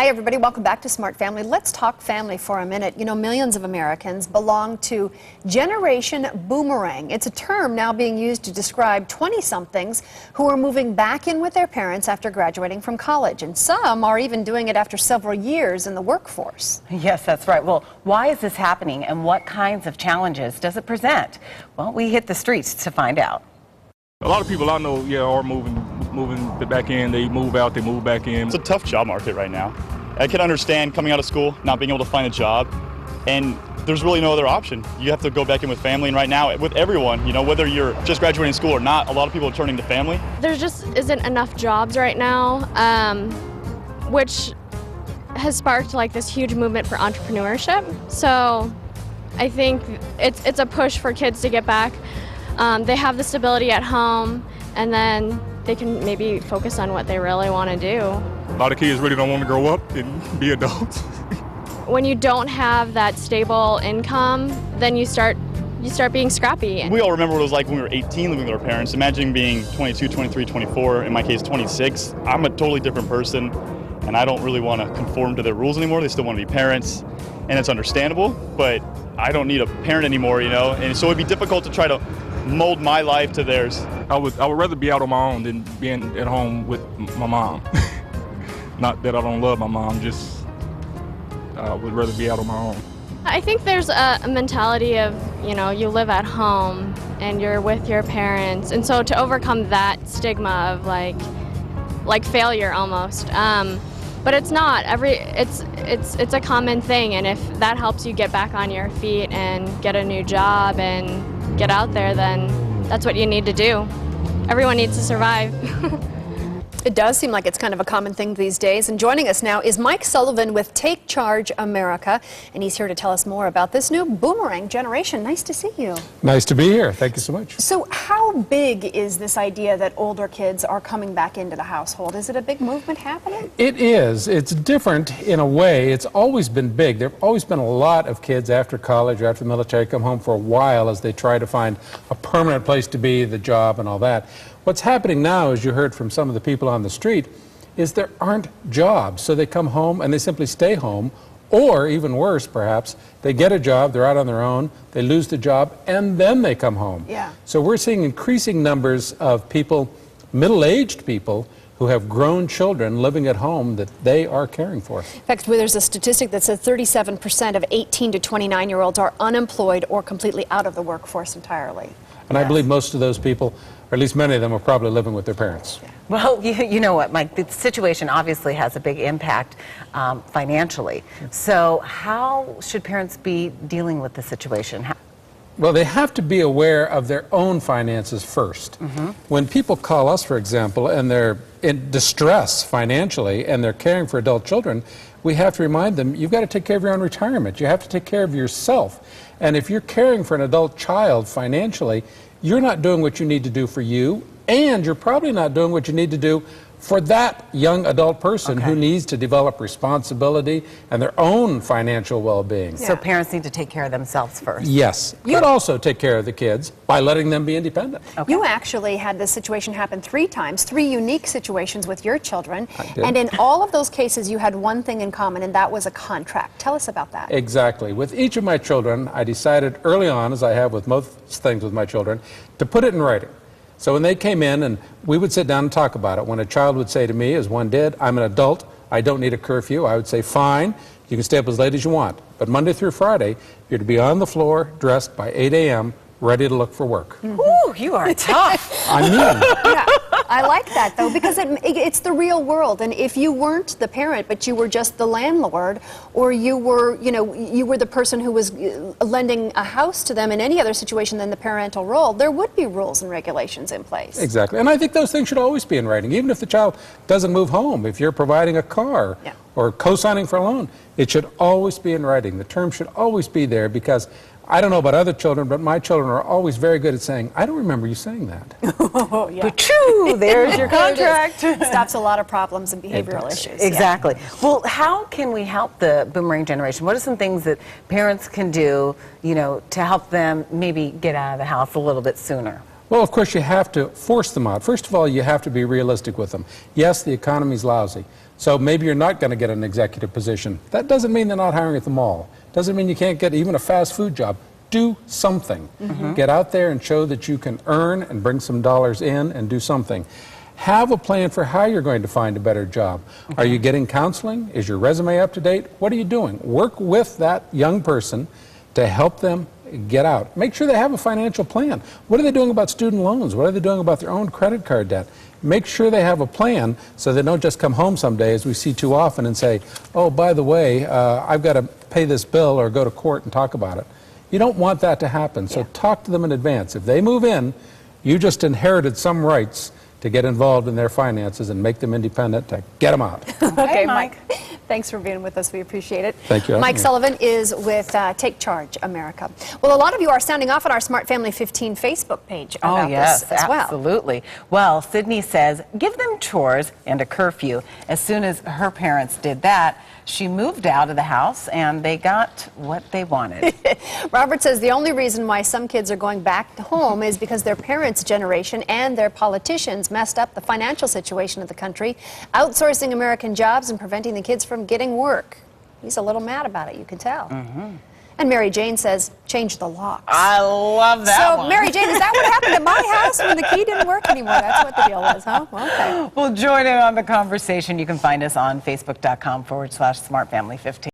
Hi everybody, welcome back to Smart Family. Let's talk family for a minute. You know, millions of Americans belong to Generation Boomerang. It's a term now being used to describe 20-somethings who are moving back in with their parents after graduating from college. And some are even doing it after several years in the workforce. Yes, that's right. Well, why is this happening and what kinds of challenges does it present? Well, we hit the streets to find out. A lot of people I know, are moving back in. They move out, they move back in. It's a tough job market right now. I can understand coming out of school, not being able to find a job, and there's really no other option. You have to go back in with family, and right now, with everyone, whether you're just graduating school or not, a lot of people are turning to family. There just isn't enough jobs right now, which has sparked like this huge movement for entrepreneurship. So I think it's a push for kids to get back. They have the stability at home, and then they can maybe focus on what they really want to do. A lot of kids really don't want to grow up and be adults. When you don't have that stable income, then you start being scrappy. We all remember what it was like when we were 18 living with our parents. Imagine being 22, 23, 24, in my case 26. I'm a totally different person, and I don't really want to conform to their rules anymore. They still want to be parents, and it's understandable, but I don't need a parent anymore, and so it'd be difficult to try to mold my life to theirs. I would rather be out on my own than being at home with my mom. Not that I don't love my mom, just I would rather be out on my own. I think there's a mentality of, you live at home and you're with your parents, and so to overcome that stigma of like failure almost. But it's not. It's a common thing, and if that helps you get back on your feet and get a new job and get out there, then that's what you need to do. Everyone needs to survive. It does seem like it's kind of a common thing these days. And joining us now is Mike Sullivan with Take Charge America, and he's here to tell us more about this new Boomerang Generation. Nice to see you. Nice to be here. Thank you so much. So how big is this idea that older kids are coming back into the household? Is it a big movement happening? It is. It's different in a way. It's always been big. There have always been a lot of kids after college or after the military come home for a while as they try to find a permanent place to be, the job and all that. What's happening now, as you heard from some of the people on the street, is there aren't jobs. So they come home and they simply stay home, or even worse perhaps, they get a job, they're out on their own, they lose the job, and then they come home. Yeah. So we're seeing increasing numbers of people, middle-aged people, who have grown children living at home that they are caring for. In fact, there's a statistic that says 37% of 18 to 29-year-olds are unemployed or completely out of the workforce entirely. And I believe most of those people, or at least many of them, are probably living with their parents. Well, you know what, Mike, the situation obviously has a big impact financially. So how should parents be dealing with the situation? Well, they have to be aware of their own finances first. When people call us, for example, and they're in distress financially and they're caring for adult children, we have to remind them, you've got to take care of your own retirement. You have to take care of yourself. And if you're caring for an adult child financially, you're not doing what you need to do for you, and you're probably not doing what you need to do for that young adult person who needs to develop responsibility and their own financial well-being. So parents need to take care of themselves first. Yes, but also take care of the kids by letting them be independent. You actually had this situation happen 3 times, 3 unique situations with your children. I did. And in all of those cases, you had one thing in common, and that was a contract. Tell us about that. Exactly. With each of my children, I decided early on, as I have with most things with my children, to put it in writing. So when they came in and we would sit down and talk about it, when a child would say to me, as one did, I'm an adult, I don't need a curfew, I would say, fine, you can stay up as late as you want. But Monday through Friday, you're to be on the floor, dressed by 8 a.m., ready to look for work. Ooh, you are tough. I mean. Yeah, I like that, though, because it's the real world. And if you weren't the parent, but you were just the landlord, or you were, you were the person who was lending a house to them in any other situation than the parental role, there would be rules and regulations in place. Exactly. And I think those things should always be in writing, even if the child doesn't move home. If you're providing a car or co-signing for a loan, it should always be in writing. The term should always be there, because I don't know about other children, but my children are always very good at saying, I don't remember you saying that. Oh, yeah. But true, there's your contract. Stops a lot of problems and behavioral issues. Exactly. Well, how can we help the Boomerang Generation? What are some things that parents can do, to help them maybe get out of the house a little bit sooner? Well, of course, you have to force them out. First of all, you have to be realistic with them. Yes, the economy's lousy, so maybe you're not going to get an executive position. That doesn't mean they're not hiring at the mall. Doesn't mean you can't get even a fast food job. Do something. Get out there and show that you can earn and bring some dollars in and do something. Have a plan for how you're going to find a better job. Are you getting counseling? Is your resume up to date? What are you doing? Work with that young person to help them get out. Make sure they have a financial plan. What are they doing about student loans? What are they doing about their own credit card debt? Make sure they have a plan so they don't just come home someday, as we see too often, and say, oh, by the way, I've got to pay this bill or go to court and talk about it. You don't want that to happen, so talk to them in advance. If they move in, you just inherited some rights to get involved in their finances and make them independent, to get them out. Okay, Mike. Thanks for being with us. We appreciate it. Thank you. Mike Sullivan is with Take Charge America. Well, a lot of you are sounding off on our Smart Family 15 Facebook page about this as well. Absolutely. Well, Sydney says, give them chores and a curfew. As soon as her parents did that, she moved out of the house and they got what they wanted. Robert says the only reason why some kids are going back home is because their parents' generation and their politicians messed up the financial situation of the country, outsourcing American jobs and preventing the kids from getting work. He's a little mad about it, you can tell. And Mary Jane says, change the locks. I love that one. So, Mary Jane, is that what happened at my house when the key didn't work anymore? That's what the deal was, huh? Okay. Well, join in on the conversation. You can find us on facebook.com/smartfamily15.